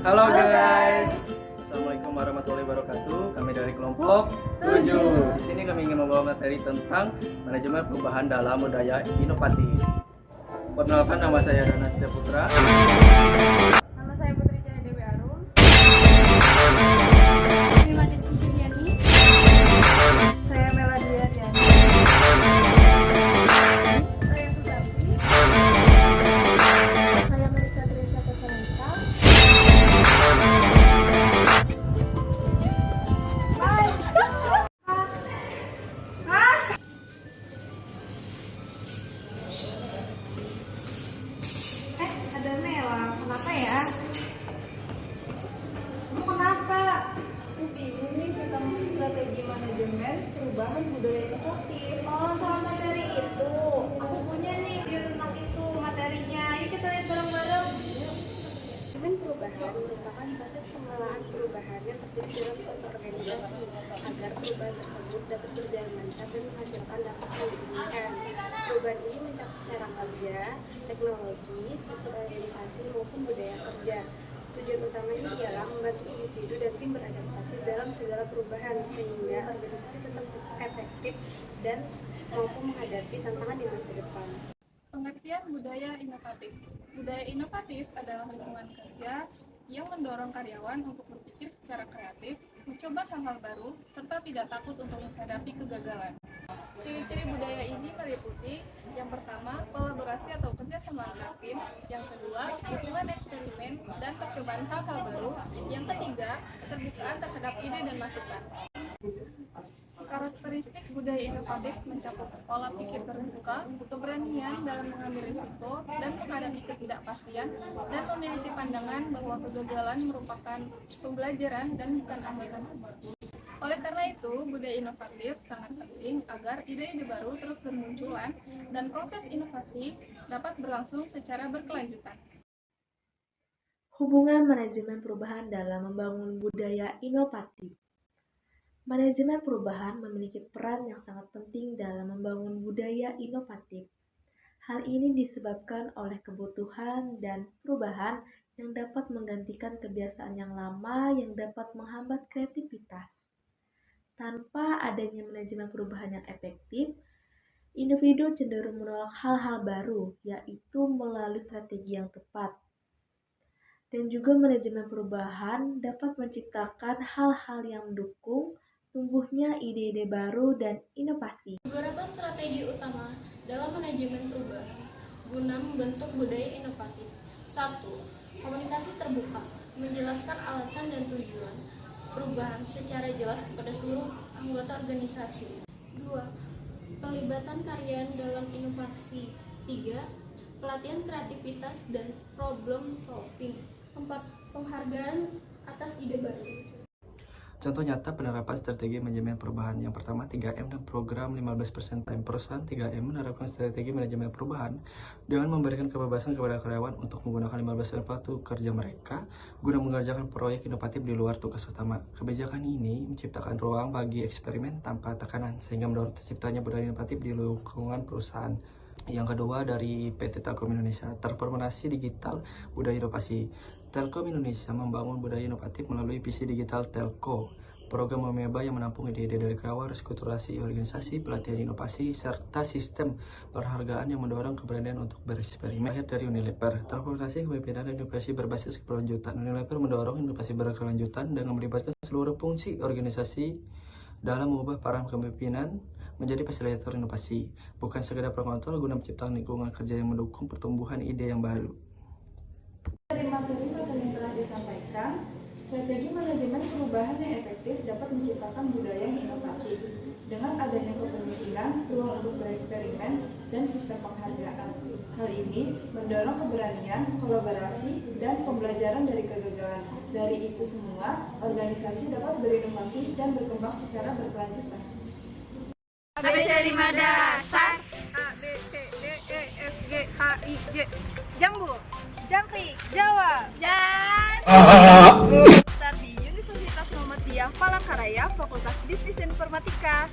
Halo guys. Assalamualaikum warahmatullahi wabarakatuh. Kami dari kelompok 7. Di sini kami ingin membawa materi tentang manajemen perubahan dalam budaya inovatif. Perkenalkan, nama saya Dana Setia Putra. Nama saya Putri Cahaya Dewi Arum. Madit Juliani. Saya Melody Aryani. Saya Susanti. Saya Melisa Teresa Tesanita. Ada Mela, kenapa ya? Kamu kenapa? Aku bingung nih tentang strategi manajemen perubahan budaya inovatif. Oh, soal materi itu. Aku punya nih video tentang itu materinya. Yuk kita lihat bareng-bareng. Manajemen perubahan merupakan proses pengelolaan perubahan yang terjadi dalam suatu organisasi agar perubahan tersebut dapat berjalan lancar dan menghasilkan dampak yang diinginkan. Perubahan ini mencakup cara kerja, teknologi, sistem organisasi maupun budaya kerja. Tujuan utamanya ialah membantu individu dan tim beradaptasi dalam segala perubahan sehingga organisasi tetap efektif dan mampu menghadapi tantangan di masa depan. Pengertian budaya inovatif. Budaya inovatif adalah lingkungan kerja yang mendorong karyawan untuk berpikir secara kreatif, mencoba hal-hal baru, serta tidak takut untuk menghadapi kegagalan. Ciri-ciri budaya ini meliputi yang pertama, kolaborasi atau kerjasama antar tim, yang kedua, dukungan eksperimen dan percobaan hal-hal baru, yang ketiga, keterbukaan terhadap ide dan masukan. Karakteristik budaya inovatif mencakup pola pikir terbuka, keberanian dalam mengambil risiko dan menghadapi ketidakpastian, dan memiliki pandangan bahwa kegagalan merupakan pembelajaran dan bukan akhir. Oleh karena itu, budaya inovatif sangat penting agar ide-ide baru terus bermunculan dan proses inovasi dapat berlangsung secara berkelanjutan. Hubungan manajemen perubahan dalam membangun budaya inovatif. Manajemen perubahan memiliki peran yang sangat penting dalam membangun budaya inovatif. Hal ini disebabkan oleh kebutuhan dan perubahan yang dapat menggantikan kebiasaan yang lama yang dapat menghambat kreativitas. Tanpa adanya manajemen perubahan yang efektif, individu cenderung menolak hal-hal baru, yaitu melalui strategi yang tepat. Dan juga manajemen perubahan dapat menciptakan hal-hal yang mendukung tumbuhnya ide-ide baru dan inovasi. Beberapa strategi utama dalam manajemen perubahan guna membentuk budaya inovatif. 1. Komunikasi terbuka, menjelaskan alasan dan tujuan perubahan secara jelas kepada seluruh anggota organisasi. 2. Pelibatan karyawan dalam inovasi. 3. Pelatihan kreativitas dan problem solving. 4. Penghargaan atas ide baru. Contoh nyata penerapan strategi manajemen perubahan. Yang pertama 3M dan program 15% time. Perusahaan 3M menerapkan strategi manajemen perubahan dengan memberikan kebebasan kepada karyawan untuk menggunakan 15% waktu kerja mereka guna mengerjakan proyek inovatif di luar tugas utama. Kebijakan ini menciptakan ruang bagi eksperimen tanpa tekanan sehingga mendorong terciptanya budaya inovatif di lingkungan perusahaan. Yang kedua dari PT Telkom Indonesia, transformasi digital budaya inovasi. Telkom Indonesia membangun budaya inovatif melalui visi digital Telco, program Ameba yang menampung ide-ide dari karyawan, restrukturasi organisasi, pelatihan inovasi, serta sistem penghargaan yang mendorong keberanian untuk bereksperimen. Akhir dari Unilever, transformasi kepemimpinan dan inovasi berbasis keberlanjutan. Unilever mendorong inovasi berkelanjutan dengan melibatkan seluruh fungsi organisasi dalam mengubah peran kepemimpinan menjadi fasilitator inovasi, bukan sekedar pengontrol guna menciptakan lingkungan kerja yang mendukung pertumbuhan ide yang baru. Dari materi yang telah disampaikan, strategi manajemen perubahan yang efektif dapat menciptakan budaya yang inovatif. Dengan adanya kepemimpinan, ruang untuk bereksperimen, dan sistem penghargaan. Hal ini mendorong keberanian, kolaborasi, dan pembelajaran dari kegagalan. Dari itu semua, organisasi dapat berinovasi dan berkembang secara berkelanjutan. ABC 5 dasar. A, B, C, D, E, F, G, H, I, J. Jambu. Jangkrik, Jawa, Dan di Universitas Muhammadiyah Palangkaraya, Fakultas Bisnis dan Informatika.